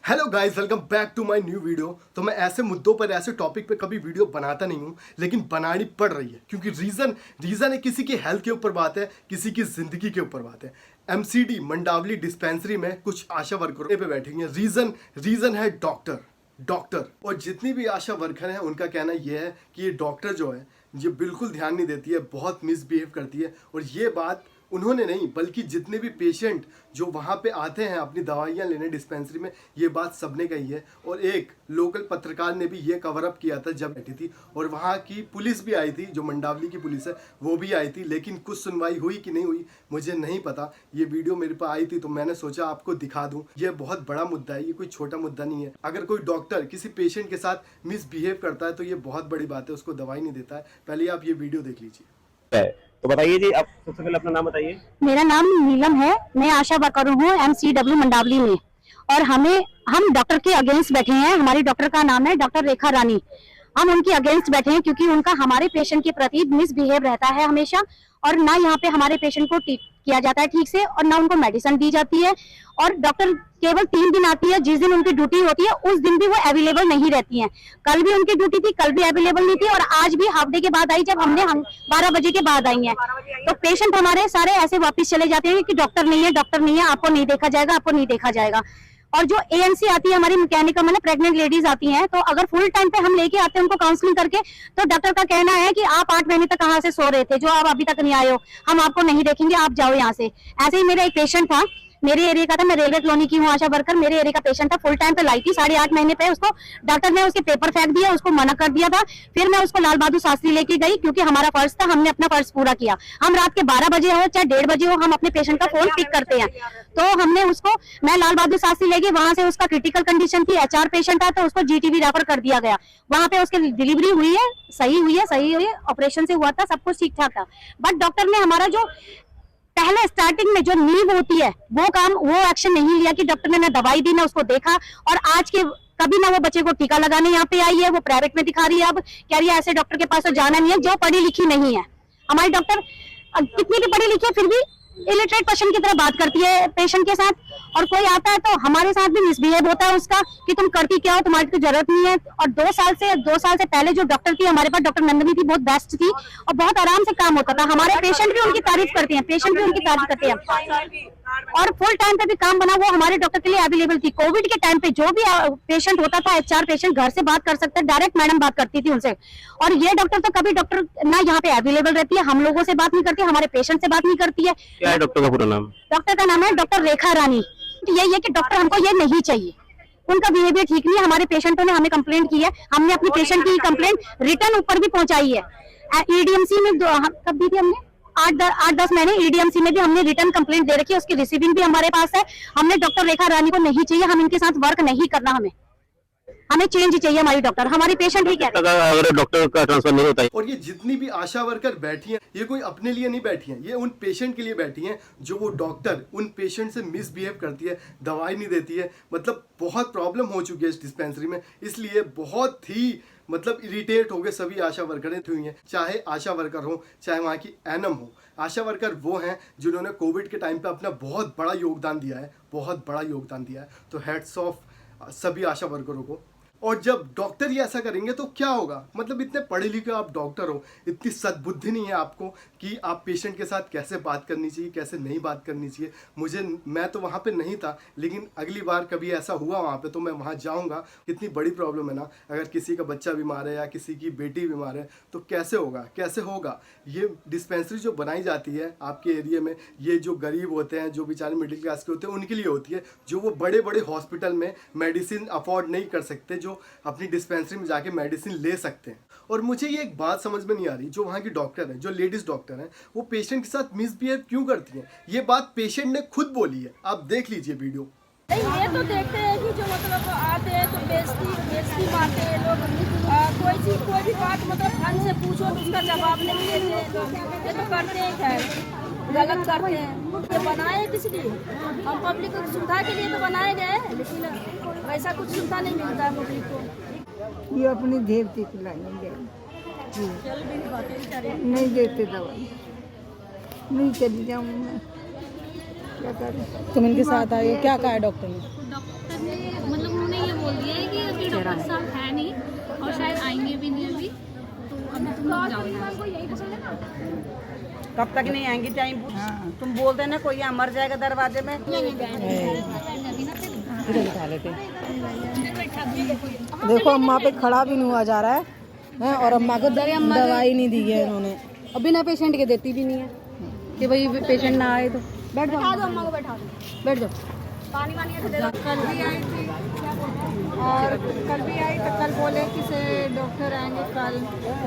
Hello guys, welcome back to my new video. तो मैं ऐसे मुद्दों पर, ऐसे टॉपिक पे कभी वीडियो बनाता नहीं हूँ, लेकिन बनानी पड़ रही है क्योंकि रीज़न है, किसी की हेल्थ के ऊपर बात है, किसी की ज़िंदगी के ऊपर बात है। एमसीडी मंडावली डिस्पेंसरी में कुछ आशा वर्करों पे बैठे हैं। रीज़न है डॉक्टर। और जितनी भी आशा वर्कर हैं उनका कहना यह है कि ये डॉक्टर जो है ये बिल्कुल ध्यान नहीं देती है, बहुत मिसबिहेव करती है। और ये बात उन्होंने नहीं, बल्कि जितने भी पेशेंट जो वहाँ पे आते हैं अपनी दवाइयाँ लेने डिस्पेंसरी में, ये बात सबने कही है। और एक लोकल पत्रकार ने भी ये कवर अप किया था जब बैठी थी, और वहाँ की पुलिस भी आई थी, जो मंडावली की पुलिस है वो भी आई थी। लेकिन कुछ सुनवाई हुई कि नहीं हुई मुझे नहीं पता। ये वीडियो मेरे पास आई थी तो मैंने सोचा आपको दिखा दूँ। ये बहुत बड़ा मुद्दा है, ये कोई छोटा मुद्दा नहीं है। अगर कोई डॉक्टर किसी पेशेंट के साथ मिसबिहेव करता है तो ये बहुत बड़ी बात है, उसको दवाई नहीं देता है। पहले आप ये वीडियो देख लीजिए। तो बताइए जी, आप सबसे पहले अपना नाम बताइए। मेरा नाम नीलम है, मैं आशा वर्कर हूँ MCW मंडावली में। और हम डॉक्टर के अगेंस्ट बैठे हैं। हमारी डॉक्टर का नाम है डॉक्टर रेखा रानी। हम उनके अगेंस्ट बैठे हैं क्योंकि उनका हमारे पेशेंट के प्रति मिसबिहेव रहता है हमेशा, और ना यहाँ पे हमारे पेशेंट को ट्रीट किया जाता है ठीक से, और ना उनको मेडिसिन दी जाती है। और डॉक्टर केवल 3 दिन आती है, जिस दिन उनकी ड्यूटी होती है उस दिन भी वो अवेलेबल नहीं रहती हैं। कल भी उनकी ड्यूटी थी, कल भी अवेलेबल नहीं थी, और आज भी हाफ डे के बाद आई, जब हम 12 बजे के बाद आई हैं। तो पेशेंट हमारे सारे ऐसे वापस चले जाते हैं कि डॉक्टर नहीं है, आपको नहीं देखा जाएगा, आपको नहीं देखा जाएगा। और जो ANC आती है हमारी मैकेनिकल, मतलब प्रेग्नेंट लेडीज आती हैं, तो अगर फुल टाइम पे हम लेके आते हैं उनको काउंसलिंग करके, तो डॉक्टर का कहना है कि आप 8 महीने तक कहाँ से सो रहे थे, जो आप अभी तक नहीं आए हो, हम आपको नहीं देखेंगे, आप जाओ यहाँ से। ऐसे ही मेरा एक पेशेंट था, मेरे एरिया का था, मैं रेलवे कॉलोनी की हूँ आशा वर्कर। मेरे एरिया का पेशेंट था, फुल टाइम पे लाई थी, 8.5 महीने पे। उसको डॉक्टर ने उसके पेपर फेंक दिया, उसको मना कर दिया था। फिर मैं उसको लाल बहादुर शास्त्री लेके गई क्योंकि हमारा फर्ज था, हमने अपना फर्ज पूरा किया। हम रात के 12 बजे हो चाहे 1:30 बजे हो, हम अपने पेशेंट का फोन पिक करते हैं। तो मैं लाल बहादुर शास्त्री ले गई, वहां से उसका क्रिटिकल कंडीशन थी, HR पेशेंट था, तो उसको GTV रेफर कर दिया गया। वहां पे उसकी डिलीवरी हुई है, सही हुई है, ऑपरेशन से हुआ था, सब कुछ ठीक ठाक था। बट डॉक्टर ने हमारा जो पहले स्टार्टिंग में जो नींव होती है वो एक्शन नहीं लिया कि डॉक्टर ने ना दवाई दी ना उसको देखा। और आज के कभी ना वो बच्चे को टीका लगाने यहाँ पे आई है, वो प्राइवेट में दिखा रही है। अब कह रही है ऐसे डॉक्टर के पास तो जाना नहीं है जो पढ़ी लिखी नहीं है। हमारी डॉक्टर कितनी भी पढ़ी लिखी है फिर भी इलिटरेट पर्सन की तरह बात करती है पेशेंट के साथ। और कोई आता है तो हमारे साथ भी मिसबिहेव होता है उसका कि तुम करती क्या हो, तुम्हारी तो जरूरत नहीं है। और 2 साल से पहले जो डॉक्टर थी हमारे पास, डॉक्टर नंदनी थी, बहुत बेस्ट थी और बहुत आराम से काम होता था। हमारे पेशेंट भी उनकी तारीफ करते हैं, और फुल टाइम पे भी काम बना, वो हमारे डॉक्टर के लिए अवेलेबल थी। कोविड के टाइम पे जो भी पेशेंट होता था, HR पेशेंट घर से बात कर सकते, डायरेक्ट मैडम बात करती थी उनसे। और ये डॉक्टर तो कभी डॉक्टर ना यहाँ पे अवेलेबल रहती है, हम लोगों से बात नहीं करती, हमारे पेशेंट से बात नहीं करती है। क्या है डॉक्टर का पूरा नाम? डॉक्टर का नाम है डॉक्टर रेखा रानी। यही है कि डॉक्टर हमको ये नहीं चाहिए, उनका बिहेवियर ठीक नहीं है। हमारे पेशेंटों ने हमें कंप्लेंट की है, हमने अपनी पेशेंट की कंप्लेंट रिटर्न ऊपर भी पहुंचाई है। EDMC में कब दी थी हमने, 8-10 महीने EDMC में भी हमने रिटर्न कंप्लेंट दे रखी है, उसकी रिसीविंग भी हमारे पास है। हमने डॉक्टर रेखा रानी को नहीं चाहिए, हम इनके साथ वर्क नहीं करना, हमें चेंज चाहिए। हमारी डॉक्टर, हमारी पेशेंट ही कहते हैं अगर डॉक्टर का ट्रांसफर नहीं होता है। और ये जितनी भी आशा वर्कर बैठी हैं, ये कोई अपने लिए नहीं बैठी हैं, ये उन पेशेंट के लिए बैठी हैं जो वो डॉक्टर उन पेशेंट से मिसबिहेव करती है, दवाई नहीं देती है। मतलब बहुत प्रॉब्लम हो चुकी है इस डिस्पेंसरी में, इसलिए बहुत ही इरिटेट हो गए सभी आशा वर्करें हुई हैं। चाहे आशा वर्कर हो, चाहे वहाँ की एनएम हो, आशा वर्कर वो हैं जिन्होंने कोविड के टाइम पे अपना बहुत बड़ा योगदान दिया है। तो हेड्स ऑफ सभी आशा वर्करों को। और जब डॉक्टर ही ऐसा करेंगे तो क्या होगा? इतने पढ़े लिखे आप डॉक्टर हो, इतनी सद्बुद्धि नहीं है आपको कि आप पेशेंट के साथ कैसे बात करनी चाहिए, कैसे नहीं बात करनी चाहिए। मैं तो वहाँ पे नहीं था, लेकिन अगली बार कभी ऐसा हुआ वहाँ पे तो मैं वहाँ जाऊँगा। कितनी बड़ी प्रॉब्लम है ना, अगर किसी का बच्चा बीमार है या किसी की बेटी बीमार है तो कैसे होगा। ये डिस्पेंसरी जो बनाई जाती है आपके एरिया में, ये जो गरीब होते हैं, जो बेचारे मिडिल क्लास के होते हैं, उनके लिए होती है, जो वो बड़े बड़े हॉस्पिटल में मेडिसिन अफोर्ड नहीं कर सकते, जो अपनी डिस्पेंसरी में जाके मेडिसिन ले सकते हैं। और मुझे ये एक बात समझ में नहीं आ रही, जो वहाँ की डॉक्टर हैं, जो लेडीज डॉक्टर हैं, वो पेशेंट के साथ मिसबिहेव क्यों करती हैं? ये बात पेशेंट ने खुद बोली है, आप देख लीजिए वीडियो। ये तो देखते हैं कि जो आते हैं तो बेइज्जती मारते हैं लोग। कोई भी बात ढंग से पूछो तो उसका जवाब नहीं देते हैं लोग। ये तो करते हैं, खैर गलत करते हैं। ये बनाए किस लिए? हम पब्लिक की सुविधा के लिए तो बनाए गए हैं, लेकिन वैसा कुछ सुविधा नहीं मिलता है पब्लिक को। ये अपनी देवती खिलाएंगे, नहीं देते दवाई, नहीं चली जाऊँ मैं, क्या करें। तुम इनके साथ आए हो, क्या कहा है डॉक्टर ने? डॉक्टर ने मतलब बोल दिया है कि अभी डॉक्टर साहब है नहीं और शायद आएंगे भी नहीं अभी, तो अभी तुम लोग जाओ यहाँ से। कब तक नहीं आएंगी टाइम तुम बोल देना कोई यहाँ मर जाएगा दरवाजे में। देखो अम्मा पे खड़ा भी नहीं हुआ जा रहा है और अम्मा को दवाई नहीं दी है इन्होंने, और बिना पेशेंट के देती भी नहीं है कि भाई पेशेंट ना आए तो बैठ जाओ, अम्मा को बैठा दो, बैठ जाओ। पानी वानी दे दो। कल भी आई थी और कल भी आई तो कल बोले कि से डॉक्टर आएंगे कल,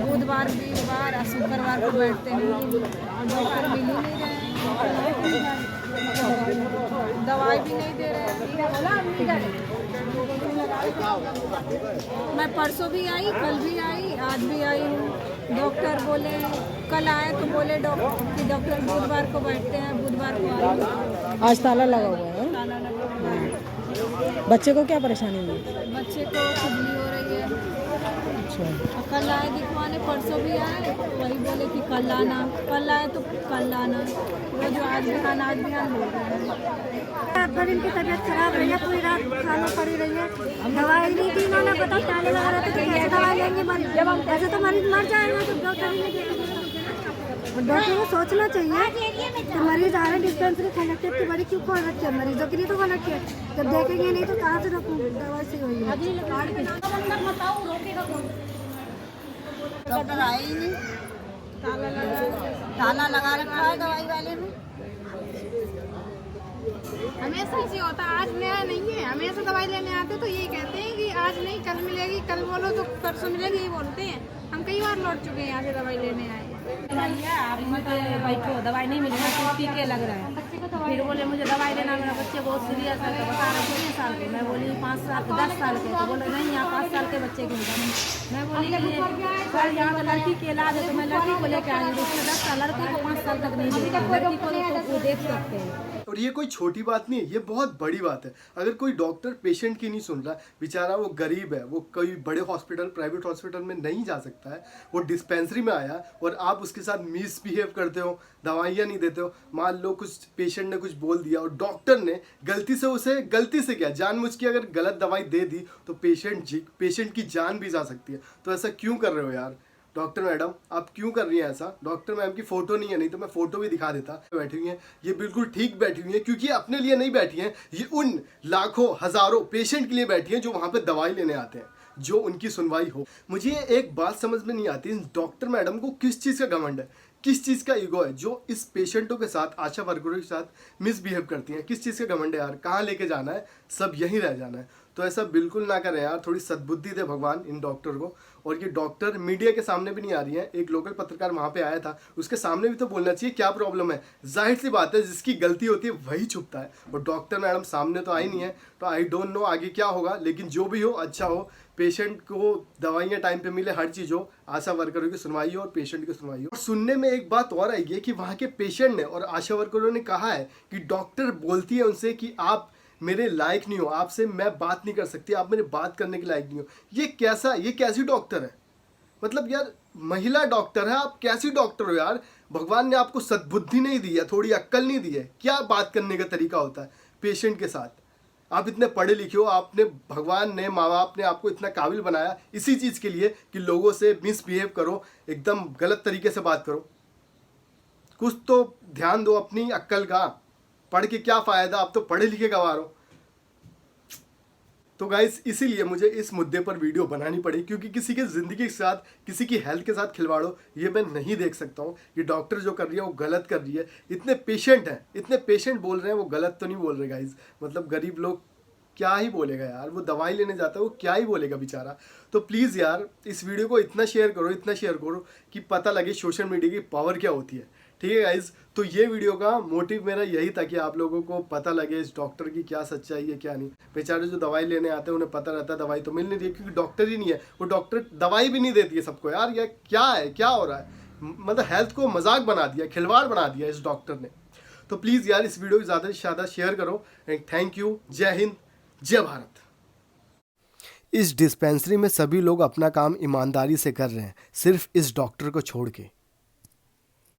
बुधवार वीरवार और शुक्रवार को बैठते हैं और डॉक्टर मिल ही नहीं रहे, दवाई भी नहीं दे रहे। मैं परसों भी आई, कल भी आई, आज भी आई हूँ। डॉक्टर बोले कल आए तो बोले डॉक्टर बुधवार को बैठते हैं, बुधवार को आए। आज ताला लगा हुआ है। ताला लगा हुआ है। बच्चे को क्या परेशानी हुई? बच्चे को खुजली हो रही है। अच्छा, कल आए दिखवाने, परसों भी आए, वही बोले कि कल आना, कल आए तो कल आना, वो जो आज बिहान बोल रहे हैं। रात भर इनकी तबीयत खराब रही है, पूरी रात खाना पड़ी रही है, दवाई नहीं दी इन्होंने, पता ताले लगा रहे थे कि कैसे दवाई लेंगे, ऐसे तो मरीज मर जाएगा तो डॉक्टर ही नहीं देगा। डॉक्टर को सोचना चाहिए कि मरीज आ रहे हैं, डिस्पेंसरी खोल रखी है, इतनी बड़ी क्यों खोल रखी है, मरीजों के लिए तो खोल रखी है, जब देखेंगे नहीं तो कहाँ से दवाई से हुई है। डॉक्टर आए ही नहीं, ताला लगा रखा है दवाई वाले में। हमेशा ऐसे होता, आज नया नहीं है, हमेशा दवाई लेने आते तो यही कहते हैं कि आज नहीं कल मिलेगी, कल बोलो तो परसों मिलेगी, यही बोलते हैं। हम कई बार लौट चुके हैं यहाँ से दवाई लेने आए। आप मत बैठो, दवाई नहीं मिली, टीके लग रहा है। फिर बोले मुझे दवाई देना, मेरा बच्चे बहुत सीरियस है, तो बता रहे 3 साल के। मैं बोली 5 साल 10 साल के, तो बोले नहीं यहाँ 5 साल के बच्चे के हैं। मैं बोली सर यहाँ तो लड़की के इलाज है, तो मैं लड़की को लेकर आई हूँ, उसमें 10 साल, लड़की को 5 साल तक नहीं देती, लड़की को तो देख सकते हैं। और ये कोई छोटी बात नहीं है, ये बहुत बड़ी बात है। अगर कोई डॉक्टर पेशेंट की नहीं सुन रहा, बेचारा वो गरीब है, वो कोई बड़े हॉस्पिटल प्राइवेट हॉस्पिटल में नहीं जा सकता है, वो डिस्पेंसरी में आया और आप उसके साथ मिसबिहेव करते हो, दवाइयाँ नहीं देते हो। मान लो कुछ पेशेंट ने कुछ बोल दिया और डॉक्टर ने गलती से क्या जानबूझ के अगर गलत दवाई दे दी तो पेशेंट की जान भी जा सकती है। तो ऐसा क्यों कर रहे हो यार डॉक्टर मैडम, आप क्यों कर रही हैं ऐसा? डॉक्टर मैम की फोटो नहीं है, नहीं तो मैं फोटो भी दिखा देता। बैठी हुई हैं, ये बिल्कुल ठीक बैठी हुई हैं, क्योंकि अपने लिए नहीं बैठी हैं, ये उन लाखों हजारों पेशेंट के लिए बैठी हैं जो वहाँ पे दवाई लेने आते हैं, जो उनकी सुनवाई हो। मुझे एक बात समझ में नहीं आती, डॉक्टर मैडम को किस चीज़ का घमंड है, किस चीज़ का ईगो है जो इस पेशेंटों के साथ, आशा वर्करों के साथ मिसबिहेव करती हैं? किस चीज़ का घमंड है यार? कहाँ लेके जाना है? सब यहीं रह जाना है। तो ऐसा बिल्कुल ना करें यार, थोड़ी सद्बुद्धि दे भगवान इन डॉक्टर को। और ये डॉक्टर मीडिया के सामने भी नहीं आ रही है। एक लोकल पत्रकार वहाँ पे आया था, उसके सामने भी तो बोलना चाहिए क्या प्रॉब्लम है। जाहिर सी बात है, जिसकी गलती होती है वही छुपता है, और डॉक्टर मैडम सामने तो आई नहीं है। तो आई डोंट नो आगे क्या होगा, लेकिन जो भी हो अच्छा हो, पेशेंट को दवाइयाँ टाइम पे मिले, हर चीज़ हो, आशा वर्करों की सुनवाई हो और पेशेंट की सुनवाई हो। और सुनने में एक बात और आई है कि वहाँ के पेशेंट ने और आशा वर्करों ने कहा है कि डॉक्टर बोलती है उनसे कि आप मेरे लायक नहीं हो, आपसे मैं बात नहीं कर सकती, आप मेरे बात करने के लायक नहीं हो। ये कैसी डॉक्टर है? मतलब यार महिला डॉक्टर है, आप कैसी डॉक्टर हो यार? भगवान ने आपको सद्बुद्धि नहीं दी है, थोड़ी अक्ल नहीं दी है? क्या बात करने का तरीका होता है पेशेंट के साथ? आप इतने पढ़े लिखे हो, आपने भगवान ने, माँ बाप ने आपको इतना काबिल बनाया इसी चीज़ के लिए कि लोगों से मिसबिहेव करो, एकदम गलत तरीके से बात करो। कुछ तो ध्यान दो अपनी अक्ल का। पढ़ के क्या फ़ायदा, आप तो पढ़े लिखे गवार हो। तो गाइस इसीलिए मुझे इस मुद्दे पर वीडियो बनानी पड़ी, क्योंकि किसी की ज़िंदगी के साथ, किसी की हेल्थ के साथ खिलवाड़ो ये मैं नहीं देख सकता हूँ। ये डॉक्टर जो कर रही है वो गलत कर रही है। इतने पेशेंट हैं, इतने पेशेंट बोल रहे हैं, वो गलत तो नहीं बोल रहे गाइस। मतलब गरीब लोग क्या ही बोलेगा यार, वो दवाई लेने जाता है, वो क्या ही बोलेगा बेचारा। तो प्लीज़ यार इस वीडियो को इतना शेयर करो कि पता लगे सोशल मीडिया की पावर क्या होती है। ठीक है गाइज, तो ये वीडियो का मोटिव मेरा यही था कि आप लोगों को पता लगे इस डॉक्टर की क्या सच्चाई है क्या नहीं। बेचारे जो दवाई लेने आते हैं उन्हें पता रहता है दवाई तो मिल नहीं रही, क्योंकि डॉक्टर ही नहीं है, वो डॉक्टर दवाई भी नहीं देती है सबको। यार ये क्या है, क्या हो रहा है? मतलब हेल्थ को मजाक बना दिया, खिलवाड़ बना दिया इस डॉक्टर ने। तो प्लीज़ यार इस वीडियो को ज़्यादा से ज़्यादा शेयर करो। And thank you. जय हिंद, जय भारत। इस डिस्पेंसरी में सभी लोग अपना काम ईमानदारी से कर रहे हैं, सिर्फ इस डॉक्टर को छोड़ के।